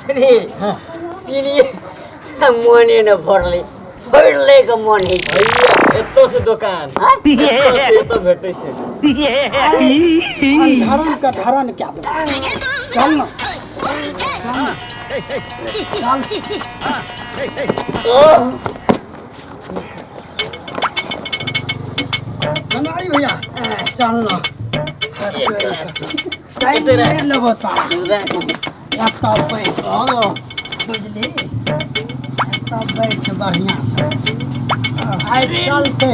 अरे पीली मोने न भरले भरले का मन है भैया एतो से दुकान एतो से तो भेटे छे धारण का धारण क्या दो चल ना बनवारी भैया चल ना टाइम ले लो बता तब बैठ बुझली तब बैठ बढ़िया से आइ चलते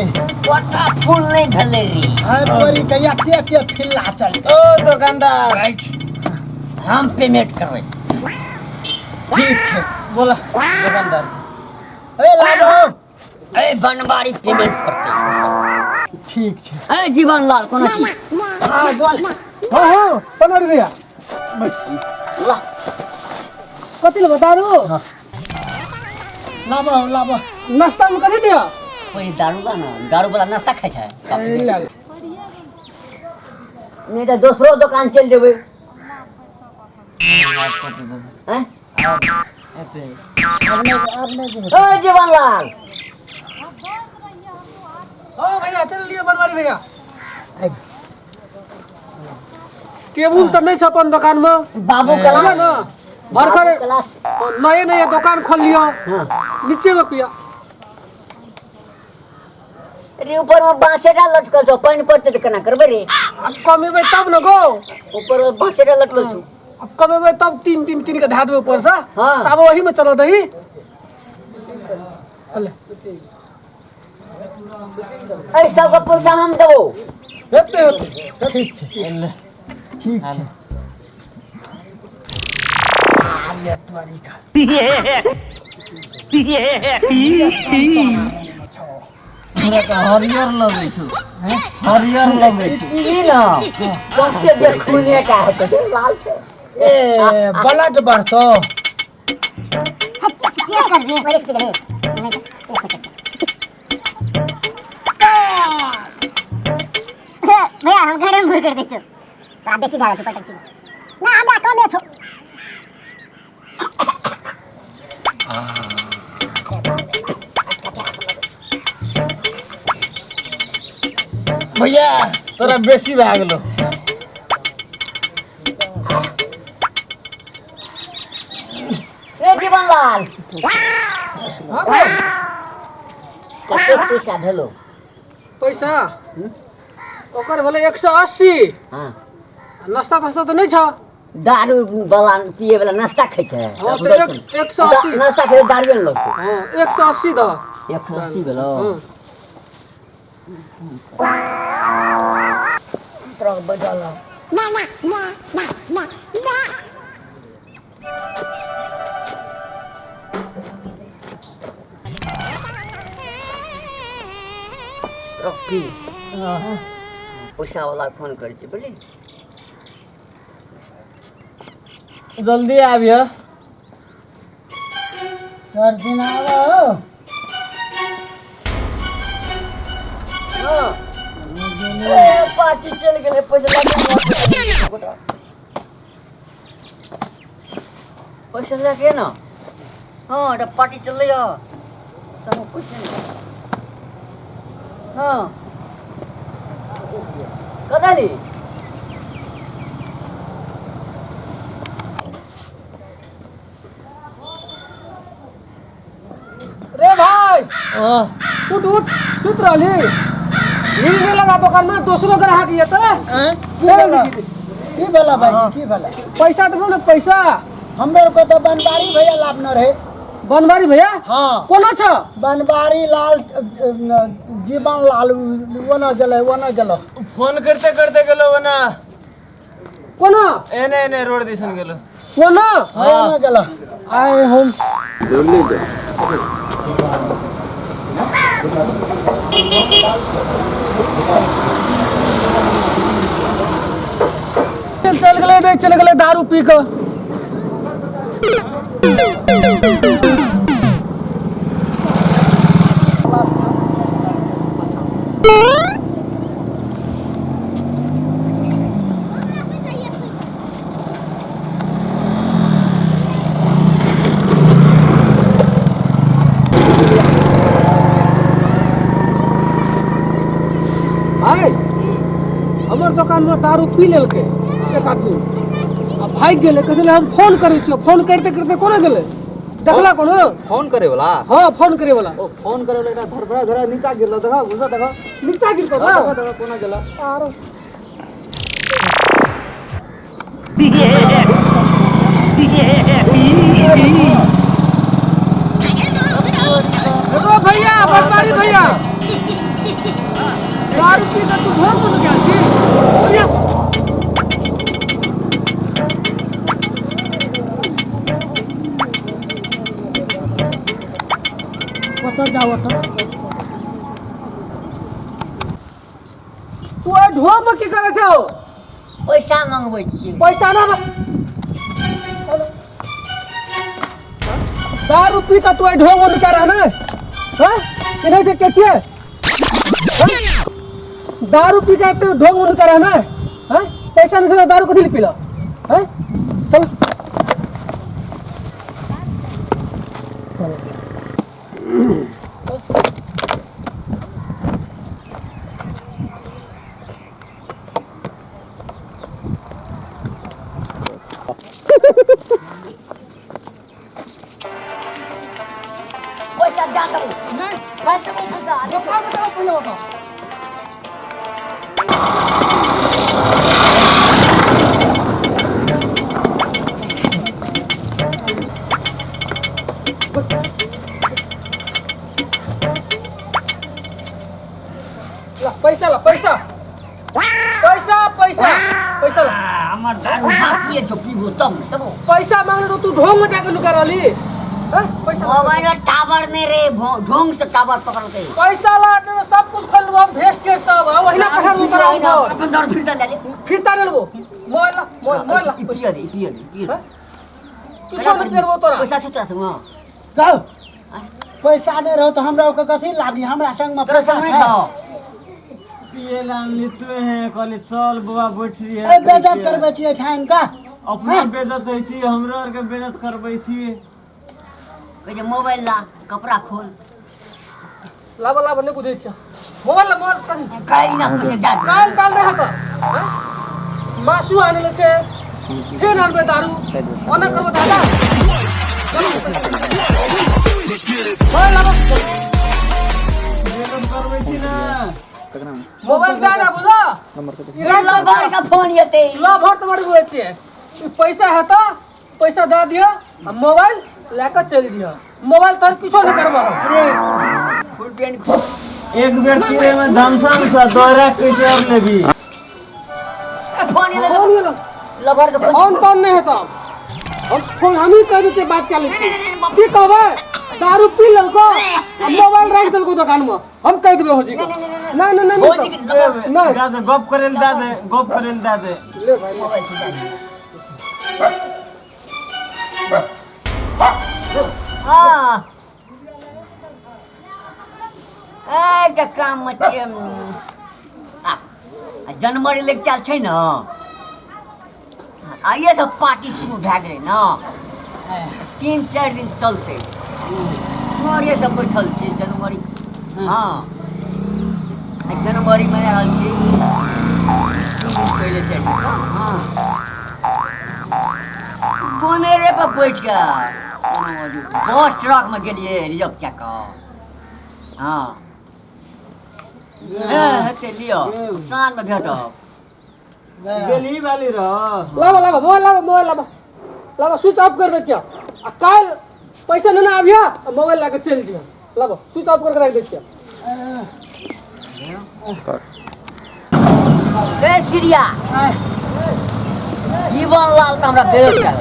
पटा फूल नहीं भले रे है तोरी कहिया ते फिल्ला चलते ओ दुकानदार राइट हम पेमेंट करबै ठीक है बोला दुकानदार ए लाडो ए बनवारी पेमेंट करते ठीक है ए जीवन लाल कोन छी हां बोल हाँ बनवारी भैया ला कति बतारू लाबो नाश्ता में कथी दिया कोई दारू ला ना दारू वाला नाश्ता खाइ छै नहीं तो दूसरो दुकान चल जेबै हैं आपने ए जीवन लाल हाँ भैया चल लिए बनवारी भैया टेबुल तो नहीं छै अपन दुकान में बाबू है कला ना भरखर क्लास नए दुकान खोल लियो नीचे में पिया रे ऊपर में बांसेटा लटकल छौ पानी पड़ते त केना करबै रे अब कमेबै तब न गो ऊपर में बांसेटा लटकल छौ अब कमेबै तब तीन के धा देबै ऊपर से हाँ। तब वही में चलो दही अले अरे सब पैसा हम देबो हेते ठीक है ठीक है आलिया तुम्हारी का हमरा का हरियर लगे छो हरियर लगे छो ई ना सबसे देखुने का है तो लाल छै ए ब्लड बढ़तो क्या कर रही है बड़े पे रहे भैया हम घरे में भूर कर देछो तो बेसी धारा के पटक ना हमरा कम छो भैया तोरा बेसी भए गेलो रे जीवन लाल हाँ तो कते पैसा भेलो पैसा ओकर भेलै 180 हां नाश्ता तास्ता तो नहीं छ दारू वाला पिए वाला नाश्ता खाइ छै हाँ तो 180 नाश्ता खाइ दारू न लगतै हाँ 180 द 180 भेलो ट्रक बजल ना ना ना ना ना ना ट्रक की पैसा वाला फोन करै छी बुझली जल्दी आबियो चार दिन आओ हां ए पार्टी चल गेलै पैसा लगे पैसा लगे ना हां त पार्टी चल लियो सब कुछ नहीं हां कदाली रे भाई उठ सुत रहली नींद नहीं लगा दुकान में दूसरो ग्राहक ये तो की भला भाई की भला पैसा तो बोलो पैसा हमरे को तो बनवारी भैया लाभन रहे बनवारी भैया हाँ कोना छ बनवारी लाल जीवन लाल वो न गेलो फोन करते करते गेलो ना कोना एने रोड दिसन गेलो कोना हाँ न गेलो आए हम चल गए दारू पी कर दुकान में दारू पी लेलकै एक आदमी आ भाग गेलै कहै छलै हम फोन करै छियौ फोन करते करते कोना गेलै देखला कोनो फोन करे वाला हाँ फोन करे वाला ओ फोन करे वाला एकटा धरबड़ा धरा नीचा गिरल देखा घुसा देखा नीचा गिरतो बा देखा देखा कोना गेला आरो देखो भैया बरबारी भैया दारू पी के तू घर में क्या छी भैया कतऽ जाओ तो तू ए ढोल में की करे छौ पैसा मंगबै छियै पैसा ना दारू पी के तू ए ढोल में क्या रहना हैं केने से के छिए दारू पी के तू ढोल में क्या रहना हैं पैसा नहीं से दारू कथि ले पीला हैं चल पैसा जाता हूँ नहीं पैसा पैसा बताओ बताओ पहले बताओ पैसा ला पैसा पैसा पैसा पैसा ला हमर दारू बाकी है पीबो तब तब पैसा मांगने तो तू ढोंग में जाकर लुका रही हैं पैसा ला। मोबाइल में टावर नहीं रे ढोंग से टावर पकड़ते पैसा ला तो सब कुछ खोल हम भेज के सब वही ना पठा दूं तेरा ऊपर अपन दारू फिर डाले फिरता ले लो मोबाइल ला मोबाइल ला पिया दे पिया तू छोड़ दे वो तोरा पैसा सुतरा तुम कहो पैसा नहीं रहो तो हमरा ओकर कथी लागी हमरा संग में तेरा संग नहीं छौ पिए लान लितुए हैं कहले चल बाबा बैठ रही ए है बेइज्जत करबे छियै ठान का अपना बेइज्जत होई छी हमरो आर के बेइज्जत करबै छी कहे मोबाइल ला कपड़ा खोल लावा लावा नहीं बुझे छिया मोबाइल ला मोर तनी काई ना पैसा जा काल काल नहीं होता मासू आने ले छे फिर आनबे दारू ओना करबो दादा मोबाइल लावा बेइज्जत करबै छी ना मोबाइल दादा बुझा ला घर का फोन येते ला भर तुम्हारे बुझे छिए पैसा है तो पैसा दे दियो आ मोबाइल लेकर चल जियो मोबाइल तर किछो नहीं करबो अरे फुल पेंट खोल एक बेर चिरे में धमसन सा दोहरा कैसे और लेबी फोन ये फोन ये लो लवर का फोन तो नहीं है तो हम फोन हम ही कह देते बात कर लेते की कहबे दारू पी ललको मोबाइल रख दलको दुकान में हम कह देबे हो जी को नहीं नहीं नहीं हो जी के नहीं दा दे गप करे दा दे गप करे दा दे ले भाई मोबाइल से हाँ ए काम मत जनवरी लेके चल छै न आइए सब पार्टी शुरू भए गेलै न 3-4 दिन चलते घरे सब बैठल छियै जनवरी हाँ जनवरी में रहल छी पहले चढ़ हाँ बोनेरे पर बैठ के बस ट्रक में गेलिए रिजर्व क्या कह हाँ हेते लियो साँझ में भेटब गेली वाली रह लावा लावा मोबाइल लावा लावा स्विच ऑफ कर दे छिया आ काल पैसा नहीं आबिया आ मोबाइल लाके चल जिया लावा स्विच ऑफ करके रख दे छिया ए सीरिया जीवन लाल तो हमरा बेइज्जत कर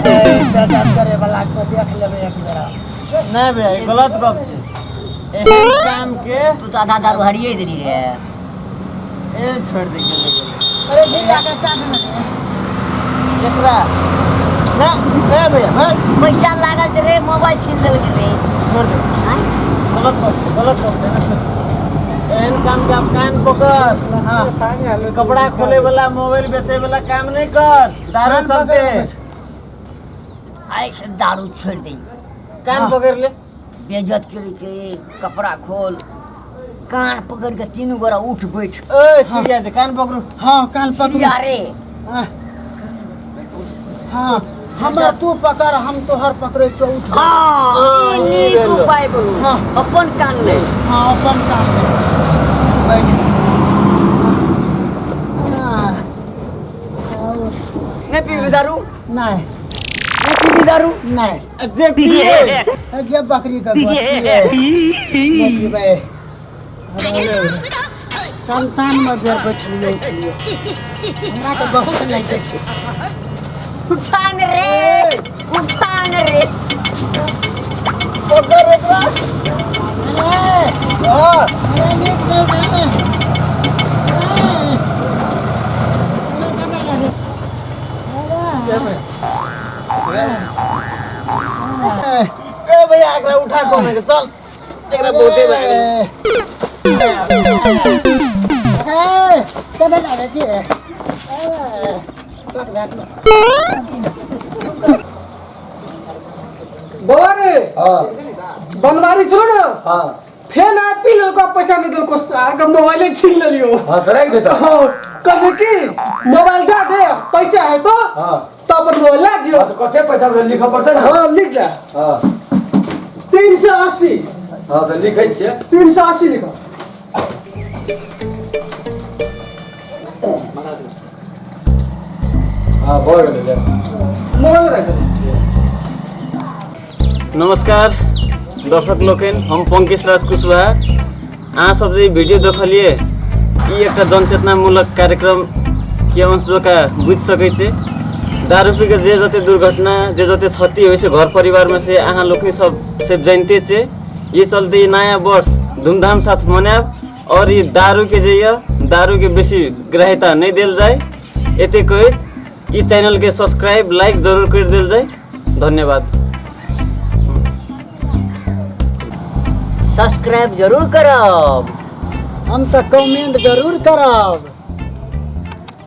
बेइज्जत करे वाला को देख लेबे एक बेर नहीं बे गलत गप छै एहन काम के तू तो आधा दारू हरिये देली रे ए छोड़ दे गेले अरे जिला के चाट में दे एकरा ना ए भैया हट पैसा लागल छै रे मोबाइल छीन लेलकै रे छोड़ दे हैं? गलत गप छै एहन काम के आप कान पकड़ हाँ कपड़ा खोले वाला मोबाइल बेचे वाला काम नहीं कर दारू चलते आई से दारू छोड़ दे कान पकड़ ले बेइज्जत करे के कपड़ा खोल कान पकड़ के तीनों गोरा उठ बैठ ए सिरिया जे कान पकड़ू हाँ कान पकड़ सिरिया रे हाँ हमरा तू पकड़ हम तोहर पकड़े चौ उठ हाँ ई नीक उपाय बोलू हाँ। अपन कान ले हाँ अपन काम बैठ हाँ, नहीं पीबी दारू नहीं नहीं पीबी दारू नहीं जे पिए जब बकरी का गोद पिए नहीं पीबे संतान में बेर बैठलिए हमरा तो बहुत लगे उठान रे उठान रे पकड़ एकरा हां अरे नीक नहीं ए भैया एकरा उठा कोने के चल एकरा बहुते बाबा रे हां बनवारी छलो ना हां फेन आ पी ललको पैसा नहीं दलको आगे मोबाइल छीन लियो हां तो रख देता कहे कि मोबाइल दे दे पैसा है तो हां तो अपन मोबाइल ला दियो तो कते पैसा लिखा पड़ता ना हाँ लिख दे हां 380 हां तो लिखै छियै 380 लिखो हां बोल गेलै मोबाइल रख दे नमस्कार दर्शक लोकन हम पंकज राज कुशवाहा अहाँ सब जे वीडियो देखलिए ई एक जनचेतनामूलक कार्यक्रम के अंशका बुझ सकै छै दारू पी के जे जते दुर्घटना जे जते क्षति होइ छै घर परिवार में से अहाँ लोकनि सब से जानते छै ये चलते नया वर्ष धूमधाम साथ मनाब और ये दारू के जे दारू के बेसी ग्राह्यता नहीं देल जाए एते कहत ई चैनल के सब्सक्राइब लाइक जरूर कर देल जाए धन्यवाद। सब्सक्राइब जरूर करब हम तो कमेंट जरूर करब